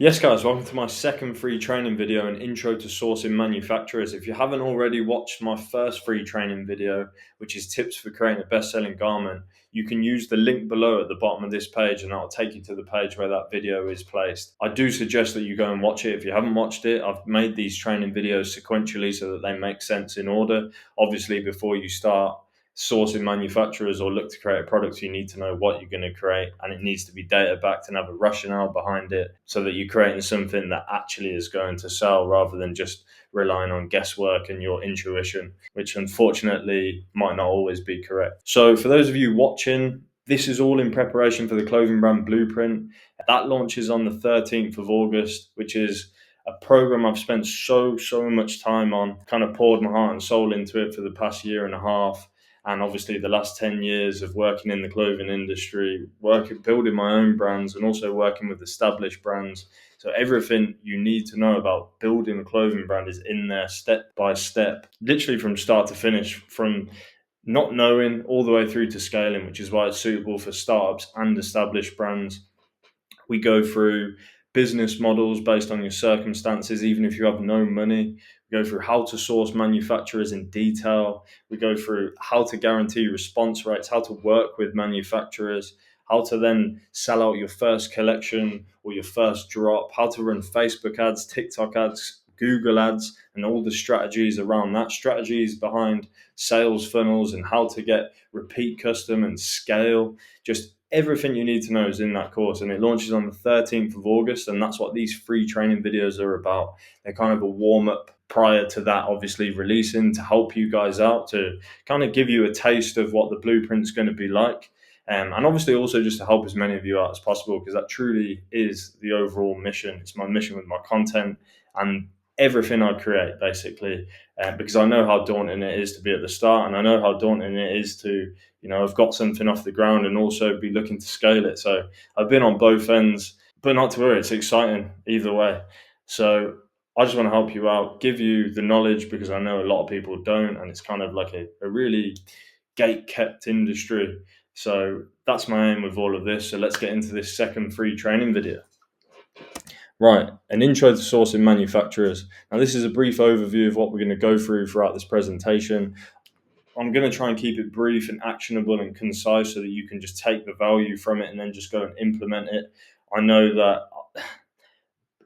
Yes, guys, welcome to my second free training video, an intro to sourcing manufacturers. If you haven't already watched my first free training video, which is tips for creating a best-selling garment, you can use the link below at the bottom of this page and that'll take you to the page where that video is placed. I do suggest that you go and watch it. If you haven't watched it, I've made these training videos sequentially so that they make sense in order. Obviously, before you start sourcing manufacturers or look to create a product, you need to know what you're going to create, and it needs to be data backed and have a rationale behind it so that you're creating something that actually is going to sell rather than just relying on guesswork and your intuition, which unfortunately might not always be correct. So for those of you watching, this is all in preparation for the clothing brand Blueprint. That launches on the 13th of August, which is a program I've spent so much time on, kind of poured my heart and soul into it for the past year and a half. And obviously the last 10 years of working in the clothing industry, building my own brands and also working with established brands. So everything you need to know about building a clothing brand is in there step by step, literally from start to finish, from not knowing all the way through to scaling, which is why it's suitable for startups and established brands. We go through business models based on your circumstances, even if you have no money. We go through how to source manufacturers in detail. We go through how to guarantee response rates, how to work with manufacturers, how to then sell out your first collection or your first drop, how to run Facebook ads, TikTok ads, Google ads, and all the strategies around that, strategies behind sales funnels and how to get repeat custom and scale. Just everything you need to know is in that course, and it launches on the 13th of August. And that's what these free training videos are about. They're kind of a warm up prior to that, obviously releasing, to help you guys out, to kind of give you a taste of what the blueprint's going to be like. And obviously also just to help as many of you out as possible, because that truly is the overall mission. It's my mission with my content and everything I create, basically, because I know how daunting it is to be at the start, and I know how daunting it is to, I've got something off the ground and also be looking to scale it. So I've been on both ends, but not to worry, it's exciting either way. So I just want to help you out, give you the knowledge, because I know a lot of people don't, and it's kind of like a really gate kept industry. So that's my aim with all of this. So let's get into this second free training video. Right, an intro to sourcing manufacturers. Now, this is a brief overview of what we're going to go through throughout this presentation. I'm going to try and keep it brief and actionable and concise so that you can just take the value from it and then just go and implement it. I know that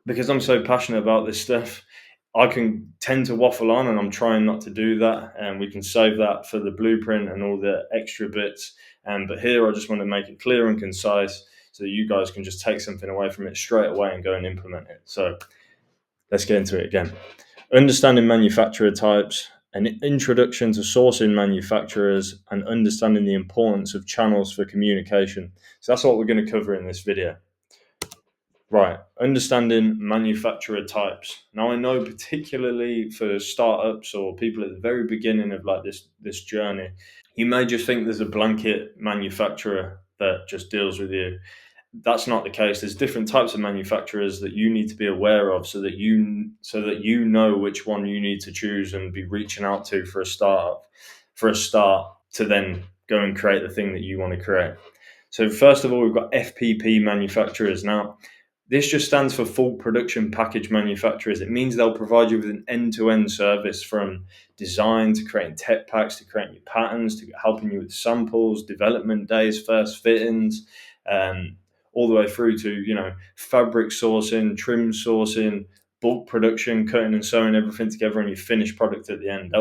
because I'm so passionate about this stuff, I can tend to waffle on, and I'm trying not to do that. And we can save that for the blueprint and all the extra bits. But here, I just want to make it clear and concise so that you guys can just take something away from it straight away and go and implement it. So let's get into it again. Understanding manufacturer types, an introduction to sourcing manufacturers, and understanding the importance of channels for communication. So that's what we're going to cover in this video. Right, understanding manufacturer types. Now, I know particularly for startups or people at the very beginning of like this journey, you may just think there's a blanket manufacturer that just deals with you. That's not the case. There's different types of manufacturers that you need to be aware of so that you know which one you need to choose and be reaching out to for a start to then go and create the thing that you want to create. So first of all, we've got FPP manufacturers. Now, this just stands for full production package manufacturers. It means they'll provide you with an end-to-end service, from design to creating tech packs, to creating your patterns, to helping you with samples, development days, first fittings, all the way through to, fabric sourcing, trim sourcing, bulk production, cutting and sewing everything together and your finished product at the end.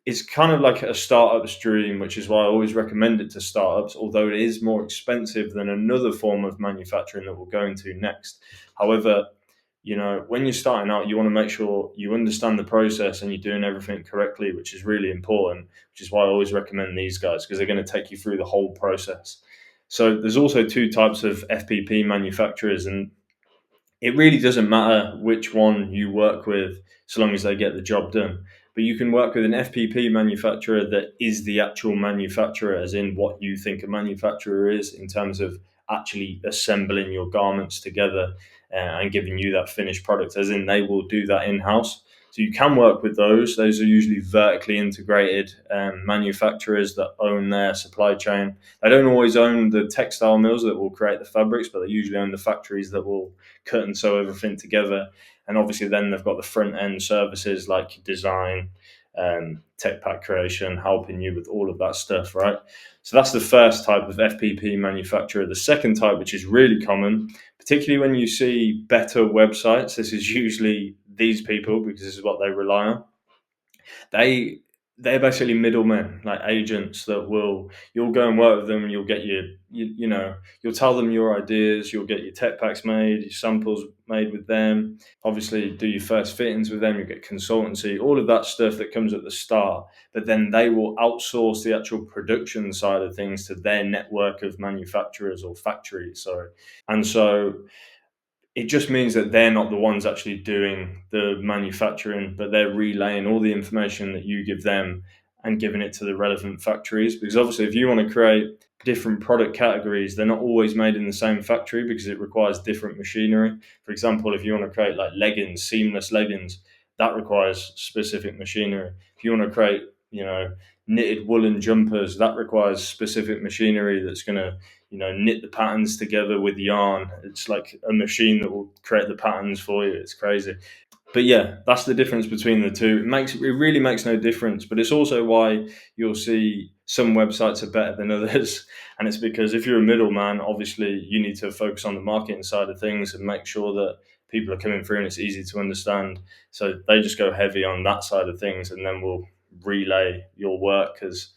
It's kind of like a startup's dream, which is why I always recommend it to startups, although it is more expensive than another form of manufacturing that we'll go into next. However, when you're starting out, you want to make sure you understand the process and you're doing everything correctly, which is really important, which is why I always recommend these guys, because they're going to take you through the whole process. So there's also two types of FPP manufacturers, and it really doesn't matter which one you work with so long as they get the job done. But you can work with an FPP manufacturer that is the actual manufacturer, as in what you think a manufacturer is in terms of actually assembling your garments together and giving you that finished product, as in they will do that in-house. So you can work with those. Those are usually vertically integrated manufacturers that own their supply chain. They don't always own the textile mills that will create the fabrics, but they usually own the factories that will cut and sew everything together. And obviously, then they've got the front end services like design, tech pack creation, helping you with all of that stuff, right? So that's the first type of FPP manufacturer. The second type, which is really common, particularly when you see better websites, this is usually these people because this is what they rely on. They're basically middlemen, like agents that you'll go and work with them. You'll get you'll tell them your ideas. You'll get your tech packs made, your samples made with them. Obviously, do your first fittings with them. You get consultancy, all of that stuff that comes at the start. But then they will outsource the actual production side of things to their network of manufacturers or factories. Sorry, and so it just means that they're not the ones actually doing the manufacturing, but they're relaying all the information that you give them and giving it to the relevant factories. Because obviously, if you want to create different product categories, they're not always made in the same factory because it requires different machinery. For example, if you want to create like leggings, seamless leggings, that requires specific machinery. If you want to create, knitted woolen jumpers, that requires specific machinery that's going to knit the patterns together with yarn. It's like a machine that will create the patterns for you. It's crazy. But yeah, that's the difference between the two. It really makes no difference, but it's also why you'll see some websites are better than others. And it's because if you're a middleman, obviously you need to focus on the marketing side of things and make sure that people are coming through and it's easy to understand. So they just go heavy on that side of things, and then we'll relay your work, because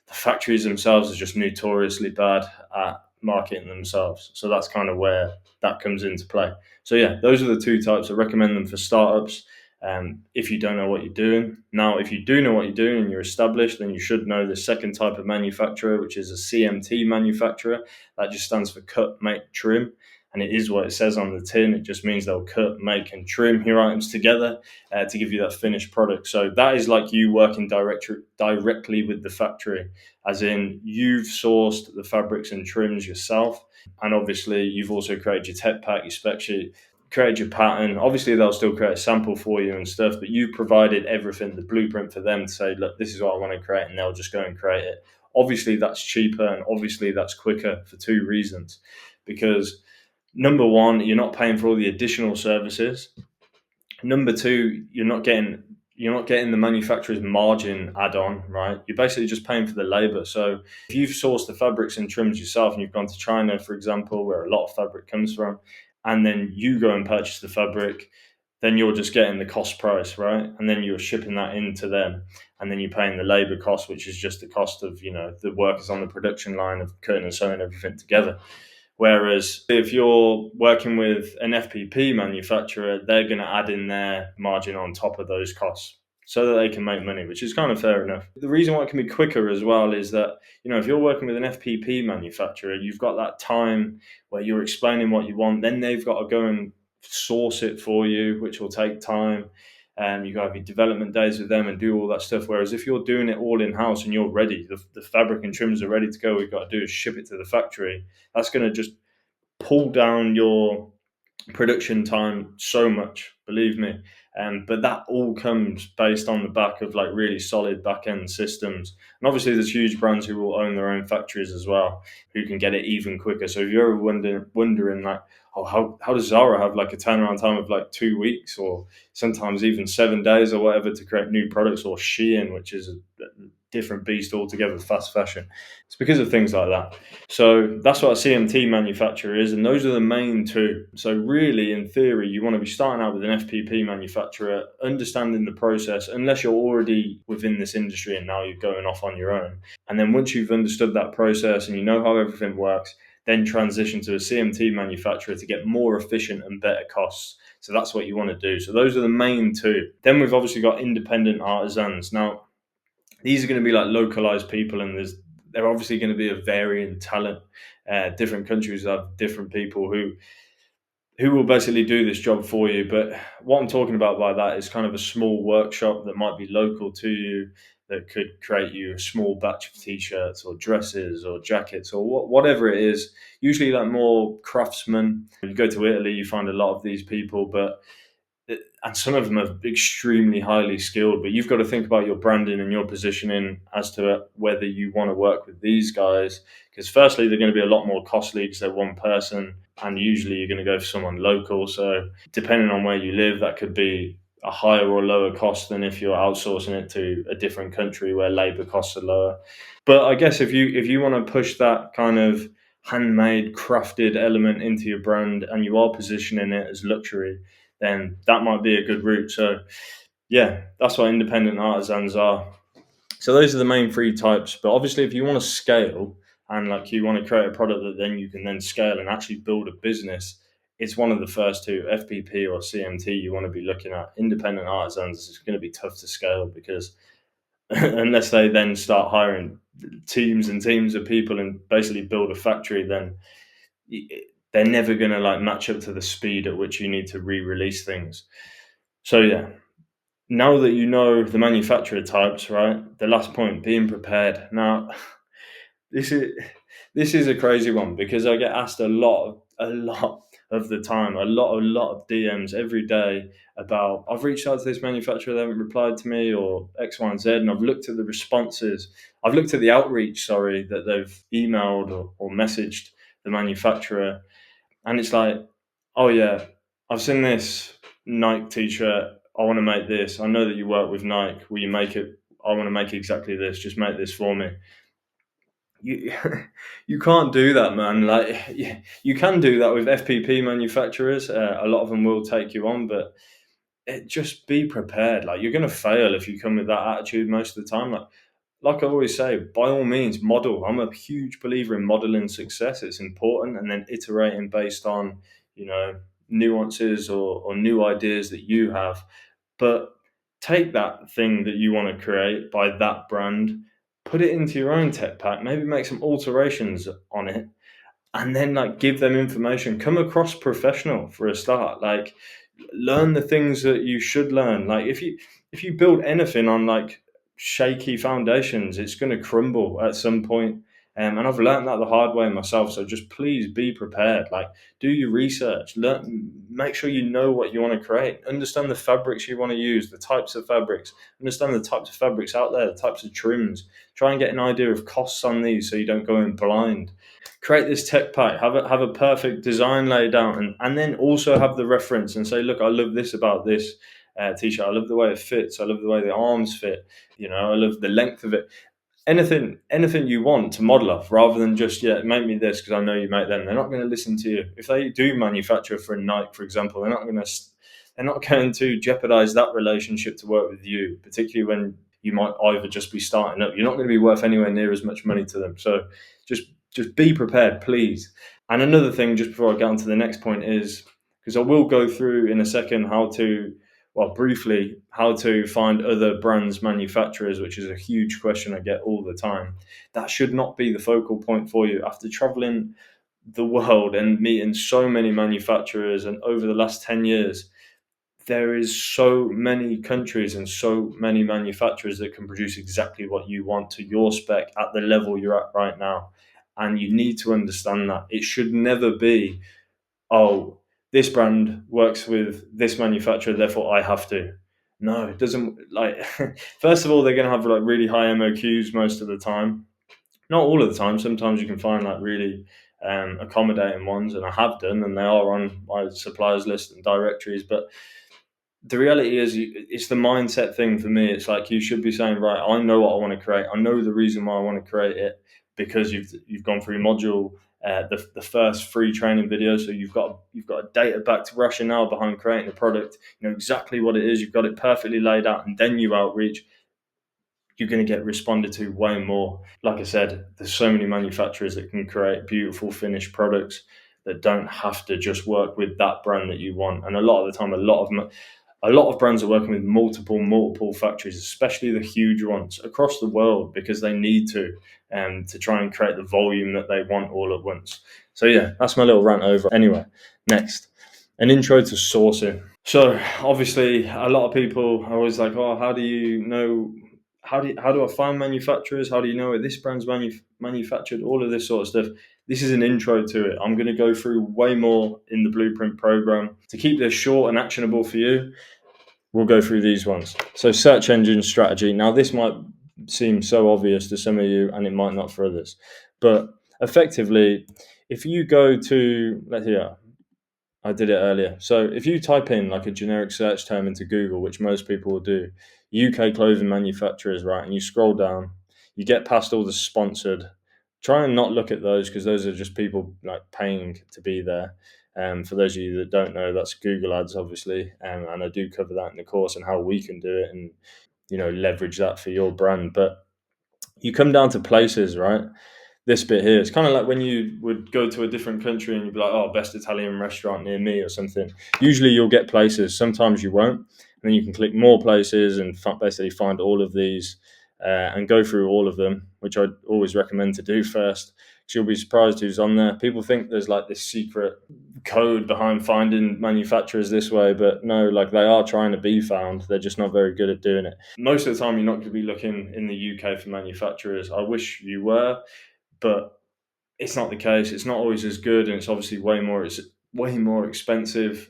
the factories themselves are just notoriously bad at marketing themselves. So that's kind of where that comes into play. So yeah, those are the two types. I recommend them for startups. If you don't know what you're doing. Now, if you do know what you're doing and you're established, then you should know the second type of manufacturer, which is a CMT manufacturer. That just stands for cut, make, trim. And it is what it says on the tin. It just means they'll cut, make, and trim your items together to give you that finished product. So that is like you working directly with the factory, as in you've sourced the fabrics and trims yourself. And obviously, you've also created your tech pack, your spec sheet, created your pattern. Obviously, they'll still create a sample for you and stuff, but you provided everything, the blueprint for them to say, look, this is what I want to create, and they'll just go and create it. Obviously, that's cheaper, and obviously, that's quicker for two reasons. Because number one, you're not paying for all the additional services. Number two, you're not getting the manufacturer's margin add-on, right? You're basically just paying for the labor. So if you've sourced the fabrics and trims yourself and you've gone to China, for example, where a lot of fabric comes from, and then you go and purchase the fabric, then you're just getting the cost price, right? And then you're shipping that into them, and then you're paying the labor cost, which is just the cost of, the workers on the production line of cutting and sewing everything together. Whereas if you're working with an FPP manufacturer, they're going to add in their margin on top of those costs so that they can make money, which is kind of fair enough. The reason why it can be quicker as well is that, if you're working with an FPP manufacturer, you've got that time where you're explaining what you want, then they've got to go and source it for you, which will take time. You got to have your development days with them and do all that stuff. Whereas if you're doing it all in house and you're ready, the fabric and trims are ready to go, we've got to do is ship it to the factory. That's going to just pull down your production time so much, believe me. But that all comes based on the back of like really solid back end systems. And obviously, there's huge brands who will own their own factories as well, who can get it even quicker. So if you're ever wondering like, oh, how does Zara have like a turnaround time of like 2 weeks or sometimes even 7 days or whatever to create new products, or Shein, which is a different beast altogether, fast fashion. It's because of things like that. So that's what a CMT manufacturer is, and those are the main two. So really, in theory, you want to be starting out with an FPP manufacturer, understanding the process, unless you're already within this industry and now you're going off on your own. And then once you've understood that process and you know how everything works, then transition to a CMT manufacturer to get more efficient and better costs. So that's what you want to do. So those are the main two. Then we've obviously got independent artisans. Now, these are going to be like localized people, and they're obviously going to be a varying talent. Different countries have different people who will basically do this job for you. But what I'm talking about by that is kind of a small workshop that might be local to you, that could create you a small batch of t-shirts or dresses or jackets or whatever it is. Usually like more craftsmen. You go to Italy, you find a lot of these people, but and some of them are extremely highly skilled, but you've got to think about your branding and your positioning as to whether you want to work with these guys, because firstly they're going to be a lot more costly because they're one person, and usually you're going to go for someone local. So depending on where you live, that could be a higher or lower cost than if you're outsourcing it to a different country where labor costs are lower. But I guess if you want to push that kind of handmade crafted element into your brand and you are positioning it as luxury, then that might be a good route. So yeah, that's what independent artisans are. So those are the main three types. But obviously, if you want to scale and like you want to create a product that then you can then scale and actually build a business, it's one of the first two, FPP or CMT, you want to be looking at. Independent artisans is going to be tough to scale because unless they then start hiring teams and teams of people and basically build a factory, then they're never going to like match up to the speed at which you need to re-release things. So yeah, now that you know the manufacturer types, right? The last point, being prepared. Now, this is this is a crazy one because I get asked a lot of the time, a lot of DMs every day about I've reached out to this manufacturer, they haven't replied to me, or X, Y, and Z, and I've looked at the responses. I've looked at the outreach, sorry, that they've emailed or messaged the manufacturer, and it's like, oh yeah, I've seen this Nike t-shirt. I want to make this. I know that you work with Nike. Will you make it? I want to make exactly this. Just make this for me. You you can't do that, man. Like you can do that with FPP manufacturers. A lot of them will take you on, but just be prepared. Like you're gonna fail if you come with that attitude most of the time. Like I always say, by all means, model. I'm a huge believer in modeling success. It's important, and then iterating based on nuances or new ideas that you have. But take that thing that you want to create by that brand, put it into your own tech pack. Maybe make some alterations on it, and then like give them information. Come across professional for a start. Like learn the things that you should learn. Like if you build anything on like shaky foundations, it's going to crumble at some point. And I've learned that the hard way myself. So just please be prepared. Like do your research. Learn. Make sure you know what you want to create. Understand the fabrics you want to use, the types of fabrics. Understand the types of fabrics out there, the types of trims. Try and get an idea of costs on these so you don't go in blind. Create this tech pack, have a perfect design laid out, and then also have the reference and say, look, I love this about this t-shirt. I love the way it fits. I love the way the arms fit. I love the length of it. Anything you want to model off, rather than just make me this because I know you make them. They're not going to listen to you. If they do manufacture for a Nike, for example, they're not going to jeopardize that relationship to work with you, particularly when you might either just be starting up. You're not going to be worth anywhere near as much money to them. So just be prepared, please. And another thing, just before I get on to the next point, is because I will go through in a second briefly, how to find other brands manufacturers, which is a huge question I get all the time. That should not be the focal point for you. After traveling the world and meeting so many manufacturers, and over the last 10 years, there is so many countries and so many manufacturers that can produce exactly what you want to your spec at the level you're at right now. And you need to understand that it should never be, oh, this brand works with this manufacturer, therefore I have to. No, it doesn't. Like, first of all, they're going to have like really high MOQs most of the time. Not all of the time. Sometimes you can find like really accommodating ones, and I have done, and they are on my suppliers list and directories. But the reality is, it's the mindset thing for me. It's like you should be saying, right, I know what I want to create. I know the reason why I want to create it, because you've gone through module the first free training video, so you've got a data backed rationale behind creating a product. You know exactly what it is. You've got it perfectly laid out, and then you outreach. You're going to get responded to way more. Like I said, there's so many manufacturers that can create beautiful finished products that don't have to just work with that brand that you want. And a lot of the time, a lot of brands are working with multiple factories, especially the huge ones across the world, because they need to try and create the volume that they want all at once. So yeah, that's my little rant over. Anyway, next, an intro to sourcing. So obviously, a lot of people are always like, "Oh, how do you know how do I find manufacturers? How do you know where this brand's manufactured? All of this sort of stuff. This is an intro to it. I'm going to go through way more in the Blueprint program. To keep this short and actionable for you, we'll go through these ones. So search engine strategy. Now this might seem so obvious to some of you and it might not for others. But effectively, if you go to, I did it earlier. So if you type in like a generic search term into Google, which most people will do, UK clothing manufacturers, right, and you scroll down, you get past all the sponsored. Try and not look at those because those are just people like paying to be there. For those of you that don't know, that's Google Ads, obviously, and I do cover that in the course and how we can do it and leverage that for your brand. But you come down to places, right? This bit here, it's kind of like when you would go to a different country and you'd be like, oh, best Italian restaurant near me or something. Usually you'll get places, sometimes you won't. And then you can click more places and basically find all of these and go through all of them, which I'd always recommend to do first, because you'll be surprised who's on there. People think there's like this secret code behind finding manufacturers this way, but no, like they are trying to be found. They're just not very good at doing it. Most of the time, you're not going to be looking in the UK for manufacturers. I wish you were, but it's not the case. It's not always as good, and it's obviously way more expensive.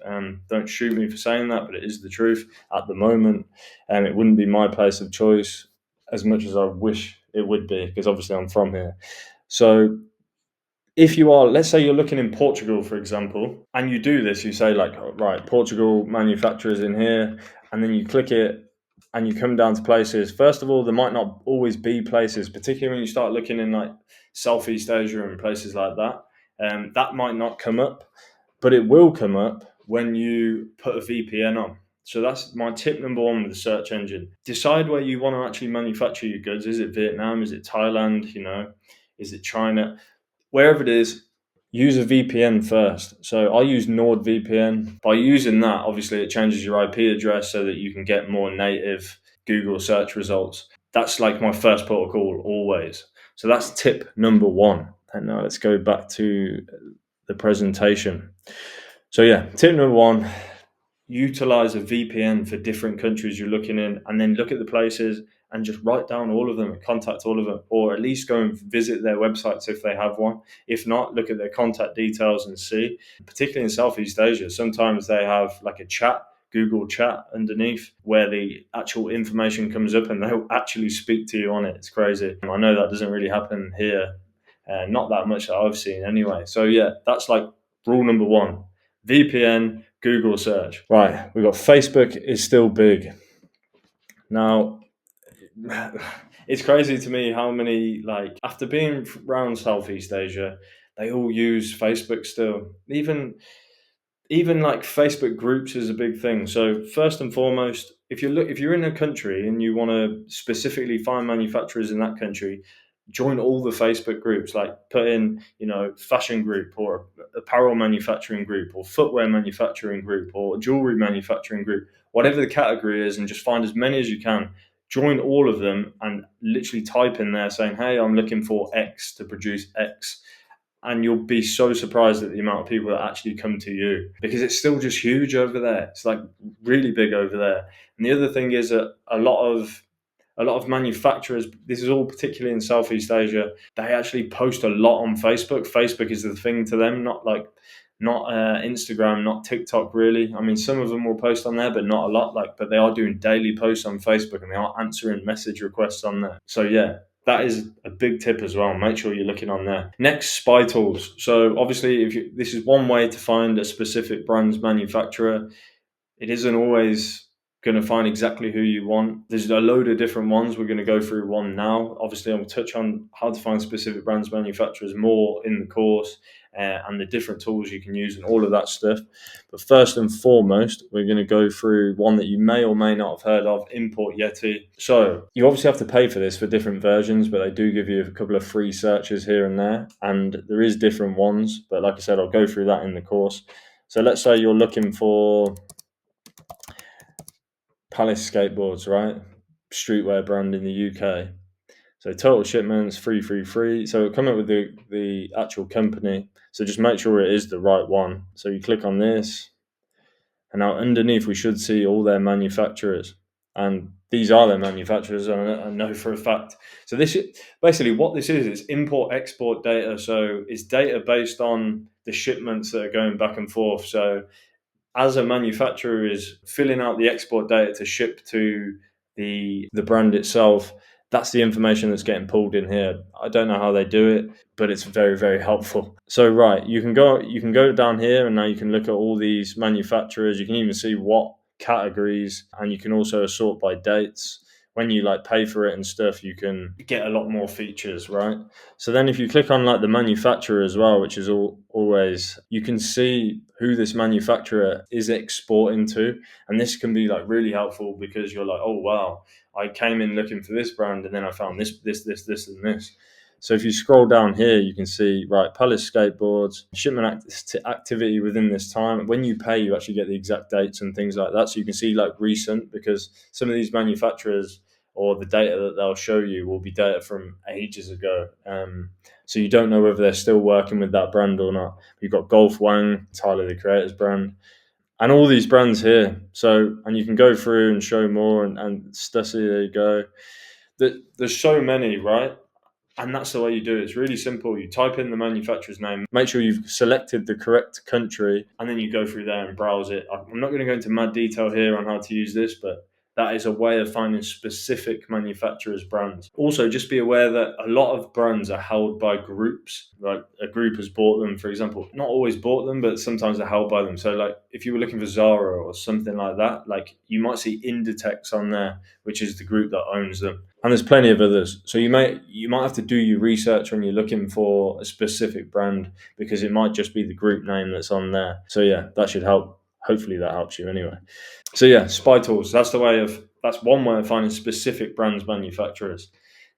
Don't shoot me for saying that, but it is the truth at the moment. It wouldn't be my place of choice as much as I wish it would be, because obviously I'm from here. So if you are, let's say you're looking in Portugal, for example, and you do this, you say like, right, Portugal manufacturers in here, and then you click it and you come down to places. First of all, there might not always be places, particularly when you start looking in like Southeast Asia and places like that. That might not come up, but it will come up when you put a VPN on. So that's my tip number one with the search engine. Decide where you want to actually manufacture your goods. Is it Vietnam? Is it Thailand? Is it China? Wherever it is, use a VPN first. So I use NordVPN. By using that, obviously it changes your IP address so that you can get more native Google search results. That's like my first protocol always. So that's tip number one. And now let's go back to the presentation. So yeah, tip number one, utilize a VPN for different countries you're looking in, and then look at the places and just write down all of them and contact all of them, or at least go and visit their websites if they have one. If not, look at their contact details and see. Particularly in Southeast Asia, sometimes they have like a chat, Google chat underneath, where the actual information comes up and they'll actually speak to you on it. It's crazy. I know that doesn't really happen here, not that much that I've seen anyway. So yeah, that's like rule number one. VPN, Google search. Right, we've got Facebook is still big. Now, it's crazy to me how many, like, after being around Southeast Asia, they all use Facebook still. Even like Facebook groups is a big thing. So first and foremost, if you're in a country and you want to specifically find manufacturers in that country, join all the Facebook groups. Like put in, fashion group or apparel manufacturing group or footwear manufacturing group or jewelry manufacturing group, whatever the category is, and just find as many as you can. Join all of them and literally type in there saying, hey, I'm looking for X to produce X. And you'll be so surprised at the amount of people that actually come to you, because it's still just huge over there. It's like really big over there. And the other thing is that a lot of manufacturers, this is all particularly in Southeast Asia, they actually post a lot on Facebook. Facebook is the thing to them, not Instagram, not TikTok really. I mean, some of them will post on there, but not a lot. But they are doing daily posts on Facebook and they are answering message requests on there. So yeah, that is a big tip as well. Make sure you're looking on there. Next, spy tools. So obviously, this is one way to find a specific brand's manufacturer. It isn't always going to find exactly who you want. There's a load of different ones. We're going to go through one now. Obviously, I'll touch on how to find specific brands manufacturers more in the course, and the different tools you can use and all of that stuff. But first and foremost, we're going to go through one that you may or may not have heard of, Import Yeti. So you obviously have to pay for this for different versions, but they do give you a couple of free searches here and there, and there is different ones. But like I said, I'll go through that in the course. So let's say you're looking for Palace Skateboards, right? Streetwear brand in the UK. So total shipments, free. So it'll come up with the actual company. So just make sure it is the right one. So you click on this, and now underneath we should see all their manufacturers. and these are their manufacturers, and I know for a fact. So this basically what this is, it's import export data. So it's data based on the shipments that are going back and forth. So as a manufacturer is filling out the export data to ship to the brand itself, that's the information that's getting pulled in here. I don't know how they do it, but it's very, very helpful. So right, you can go down here, and now you can look at all these manufacturers. You can even see what categories, and you can also sort by dates. When you like pay for it and stuff, you can get a lot more features, right? So then if you click on like the manufacturer as well, which is always, you can see who this manufacturer is exporting to. And this can be like really helpful because you're like, oh, wow, I came in looking for this brand and then I found this, and this. So if you scroll down here, you can see, right, Palace Skateboards, shipment activity within this time. When you pay, you actually get the exact dates and things like that. So you can see like recent, because some of these manufacturers, or the data that they'll show you, will be data from ages ago. So you don't know whether they're still working with that brand or not. You've got Golf Wang, Tyler the Creator's brand, and all these brands here. So, and you can go through and show more, and Stussy, there you go. There's so many, right? And that's the way you do it. It's really simple. You type in the manufacturer's name, make sure you've selected the correct country, and then you go through there and browse it. I'm not going to go into mad detail here on how to use this, but that is a way of finding specific manufacturers' brands. Also, just be aware that a lot of brands are held by groups. Like a group has bought them, for example. Not always bought them, but sometimes they're held by them. So, like if you were looking for Zara or something like that, like you might see Inditex on there, which is the group that owns them. And there's plenty of others. So you might have to do your research when you're looking for a specific brand, because it might just be the group name that's on there. So yeah, that should help. Hopefully that helps you anyway. So yeah, spy tools. That's one way of finding specific brands manufacturers.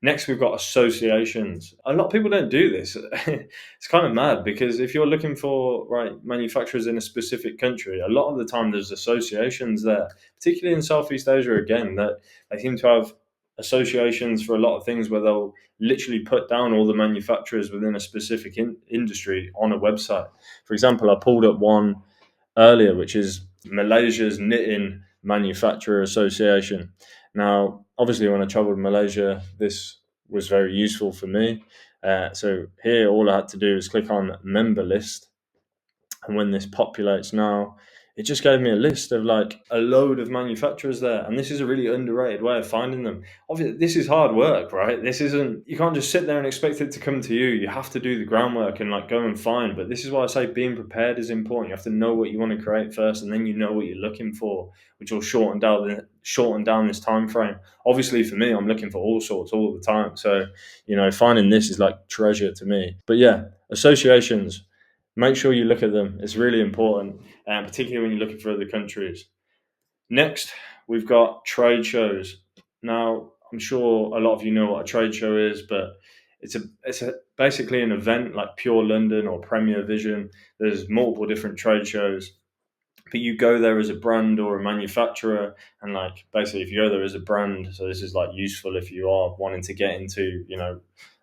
Next, we've got associations. A lot of people don't do this. It's kind of mad, because if you're looking for manufacturers in a specific country, a lot of the time there's associations there, particularly in Southeast Asia again, that they seem to have associations for a lot of things, where they'll literally put down all the manufacturers within a specific industry on a website. For example, I pulled up one earlier, which is Malaysia's Knitting Manufacturer Association. Now, obviously, when I traveled to Malaysia, this was very useful for me. So here, all I had to do is click on member list. And when this populates now, it just gave me a list of like a load of manufacturers there. And this is a really underrated way of finding them. Obviously, this is hard work, right? You can't just sit there and expect it to come to you. You have to do the groundwork and like go and find. But this is why I say being prepared is important. You have to know what you want to create first, and then you know what you're looking for, which will shorten down this time frame. Obviously, for me, I'm looking for all sorts all the time. So, finding this is like treasure to me. But yeah, associations, make sure you look at them. It's really important, particularly when you're looking for other countries. Next, we've got trade shows. Now, I'm sure a lot of you know what a trade show is, but it's basically an event like Pure London or Premier Vision. There's multiple different trade shows, but you go there as a brand or a manufacturer, and like basically if you go there as a brand, so this is like useful if you are wanting to get into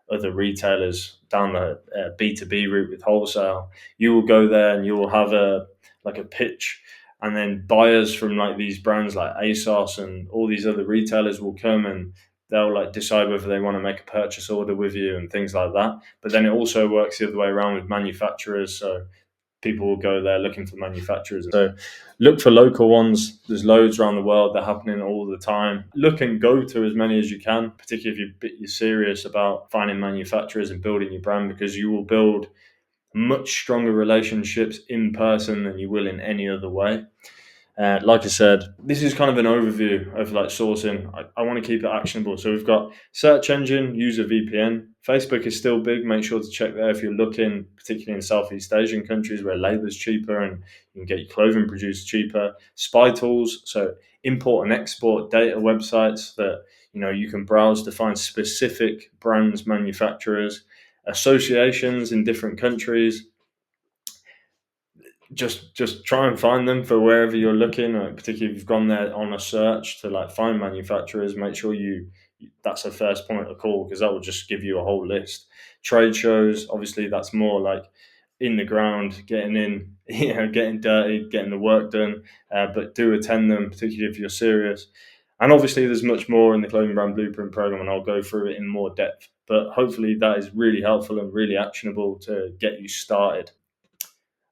other retailers down the B2B route with wholesale. You will go there and you will have a pitch, and then buyers from like these brands like ASOS and all these other retailers will come, and they'll like decide whether they want to make a purchase order with you and things like that. But then it also works the other way around with manufacturers. So people will go there looking for manufacturers. So look for local ones. There's loads around the world. They're happening all the time. Look and go to as many as you can, particularly if you're serious about finding manufacturers and building your brand, because you will build much stronger relationships in person than you will in any other way. Like I said, this is kind of an overview of like sourcing. I want to keep it actionable. So we've got search engine, use a VPN. Facebook is still big. Make sure to check there if you're looking, particularly in Southeast Asian countries where labor is cheaper and you can get your clothing produced cheaper. Spy tools, so import and export data websites that you can browse to find specific brands, manufacturers, associations in different countries. Just try and find them for wherever you're looking, particularly if you've gone there on a search to like find manufacturers. Make sure that's the first point of call, because that will just give you a whole list. Trade shows, obviously that's more like in the ground, getting in, getting dirty, getting the work done, but do attend them, particularly if you're serious. And obviously, there's much more in the Clothing Brand Blueprint program, and I'll go through it in more depth. But hopefully, that is really helpful and really actionable to get you started.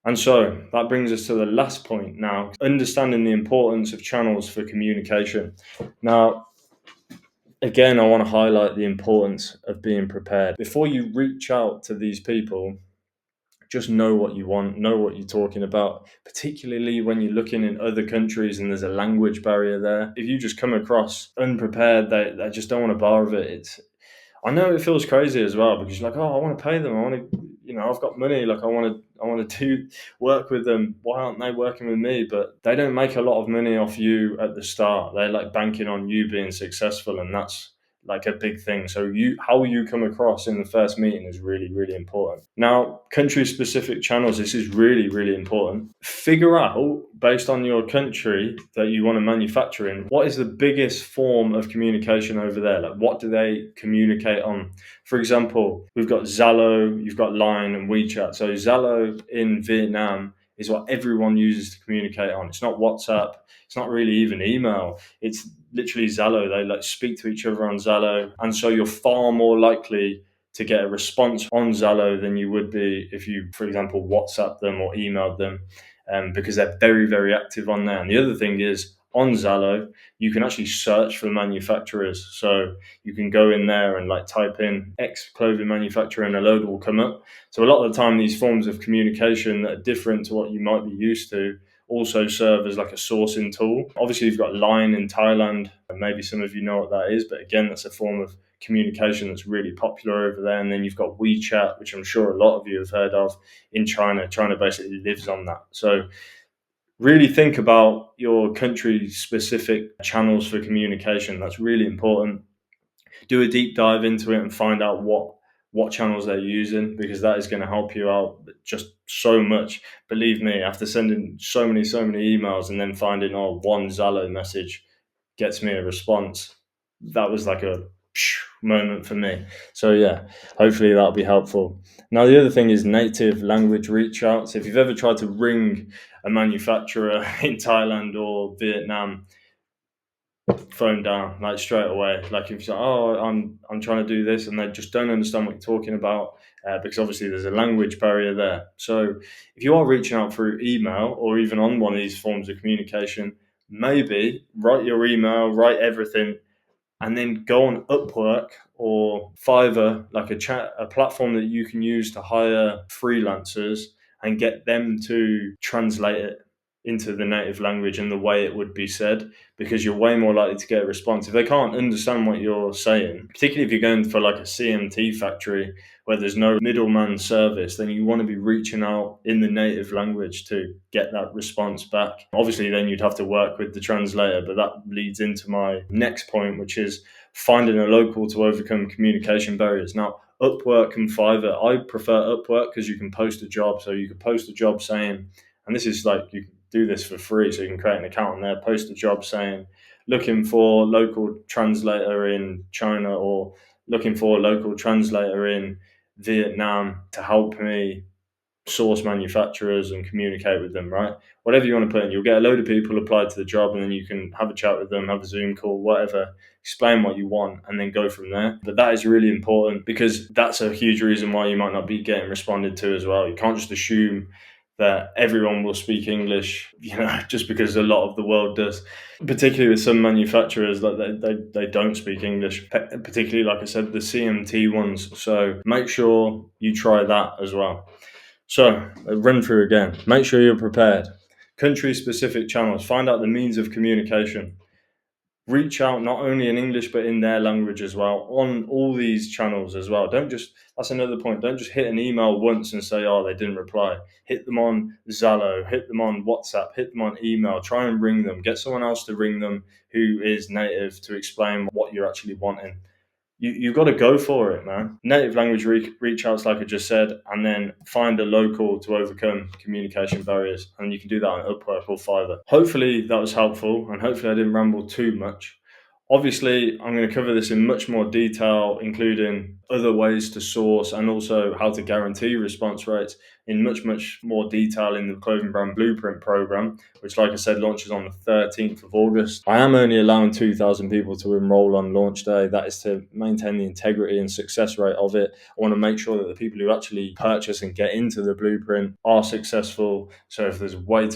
And so that brings us to the last point now, understanding the importance of channels for communication. Now, again, I want to highlight the importance of being prepared. Before you reach out to these people, just know what you want, know what you're talking about, particularly when you're looking in other countries and there's a language barrier there. If you just come across unprepared, they just don't want to bar of it. I know it feels crazy as well because you're like, oh, I want to pay them. I want to, I've got money. Like I want to do work with them. Why aren't they working with me? But they don't make a lot of money off you at the start. They're like banking on you being successful, and that's like a big thing. So how you come across in the first meeting is really, really important. Now, country specific channels, this is really, really important. Figure out based on your country that you want to manufacture in, what is the biggest form of communication over there? Like what do they communicate on? For example, we've got Zalo, you've got Line and WeChat. So Zalo in Vietnam is what everyone uses to communicate on. It's not WhatsApp. It's not really even email. It's literally Zalo. They like speak to each other on Zalo. And so you're far more likely to get a response on Zalo than you would be if you, for example, WhatsApp them or emailed them, because they're very, very active on there. And the other thing is on Zalo, you can actually search for manufacturers. So you can go in there and like type in X clothing manufacturer and a load will come up. So a lot of the time, these forms of communication that are different to what you might be used to also serve as like a sourcing tool. Obviously, you've got Line in Thailand, and maybe some of you know what that is, but again, that's a form of communication that's really popular over there. And then you've got WeChat, which I'm sure a lot of you have heard of in China. China basically lives on that. So really think about your country specific channels for communication. That's really important. Do a deep dive into it and find out what channels they're using, because that is going to help you out just so much. Believe me, after sending so many emails and then finding one Zalo message gets me a response, that was like a moment for me. So yeah, hopefully that'll be helpful. Now the other thing is native language reach outs. If you've ever tried to ring a manufacturer in Thailand or Vietnam, phone down like straight away. Like if you're like, oh, I'm trying to do this, and they just don't understand what you're talking about, because obviously there's a language barrier there. So if you are reaching out through email or even on one of these forms of communication, maybe write your email, write everything, and then go on Upwork or Fiverr, like a platform that you can use to hire freelancers and get them to translate it into the native language and the way it would be said, because you're way more likely to get a response. If they can't understand what you're saying, particularly if you're going for like a CMT factory where there's no middleman service, then you want to be reaching out in the native language to get that response back. Obviously, then you'd have to work with the translator, but that leads into my next point, which is finding a local to overcome communication barriers. Now, Upwork and Fiverr, I prefer Upwork because you can post a job. So you could post a job saying, and this is like, you can do this for free. So you can create an account on there, post a job saying, looking for local translator in China, or looking for a local translator in Vietnam to help me source manufacturers and communicate with them, right? Whatever you want to put in, you'll get a load of people apply to the job, and then you can have a chat with them, have a Zoom call, whatever, explain what you want, and then go from there. But that is really important because that's a huge reason why you might not be getting responded to as well. You can't just assume that everyone will speak English, just because a lot of the world does. Particularly with some manufacturers, like they don't speak English, particularly, like I said, the CMT ones. So make sure you try that as well. So, run through again. Make sure you're prepared. Country-specific channels. Find out the means of communication. Reach out not only in English but in their language as well on all these channels as well. That's another point. Don't just hit an email once and say, oh, they didn't reply. Hit them on Zalo, hit them on WhatsApp, hit them on email. Try and ring them. Get someone else to ring them who is native to explain what you're actually wanting. You've got to go for it, man. Native language reach outs, like I just said, and then find a local to overcome communication barriers. And you can do that on Upwork or Fiverr. Hopefully that was helpful, and hopefully I didn't ramble too much. Obviously, I'm going to cover this in much more detail, including other ways to source and also how to guarantee response rates in much more detail in the Clothing Brand Blueprint program, which, like I said, launches on the 13th of August. I am only allowing 2,000 people to enroll on launch day. That is to maintain the integrity and success rate of it. I want to make sure that the people who actually purchase and get into the blueprint are successful. So if there's way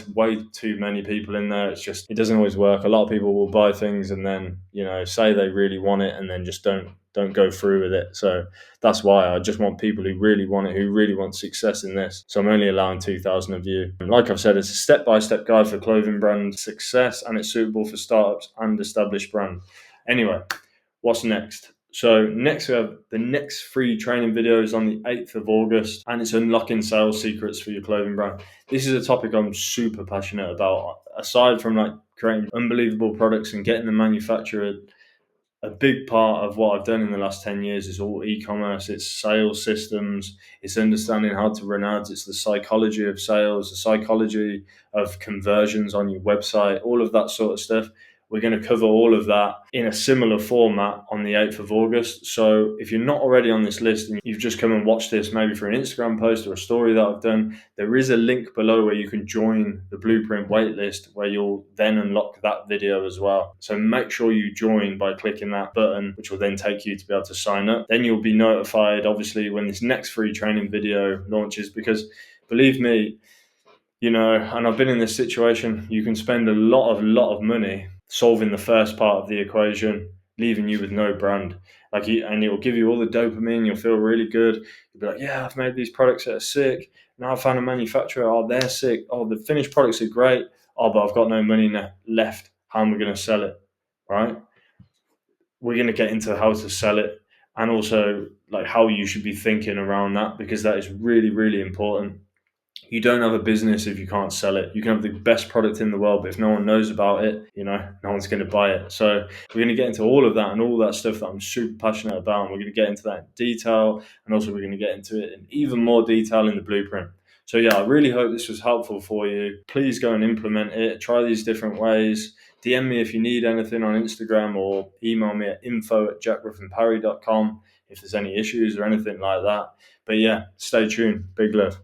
too many people in there, it doesn't always work. A lot of people will buy things and then, say they really want it and then just don't go through with it. So that's why I just want people who really want it, who really want success in this. So I'm only allowing 2,000 of you. And like I've said, it's a step-by-step guide for clothing brand success, and it's suitable for startups and established brands. Anyway, what's next? So next we have the next free training video is on the 8th of August, and it's unlocking sales secrets for your clothing brand. This is a topic I'm super passionate about. Aside from creating unbelievable products and getting them manufactured, a big part of what I've done in the last 10 years is all e-commerce. It's sales systems, it's understanding how to run ads, it's the psychology of sales, the psychology of conversions on your website, all of that sort of stuff. We're going to cover all of that in a similar format on the 8th of August. So if you're not already on this list and you've just come and watched this maybe for an Instagram post or a story that I've done, there is a link below where you can join the Blueprint waitlist, where you'll then unlock that video as well. So make sure you join by clicking that button, which will then take you to be able to sign up. Then you'll be notified, obviously, when this next free training video launches, because believe me, and I've been in this situation, you can spend a lot of money solving the first part of the equation, leaving you with no brand. And it will give you all the dopamine, you'll feel really good. You'll be like, yeah, I've made these products that are sick. Now I've found a manufacturer, oh, they're sick. Oh, the finished products are great. Oh, but I've got no money left. How am I going to sell it, right? We're going to get into how to sell it, and also how you should be thinking around that, because that is really, really important. You don't have a business if you can't sell it. You can have the best product in the world, but if no one knows about it, no one's going to buy it. So we're going to get into all of that and all that stuff that I'm super passionate about. And we're going to get into that in detail. And also we're going to get into it in even more detail in the blueprint. So yeah, I really hope this was helpful for you. Please go and implement it. Try these different ways. DM me if you need anything on Instagram, or email me at info@jackgriffinparry.com if there's any issues or anything like that. But yeah, stay tuned. Big love.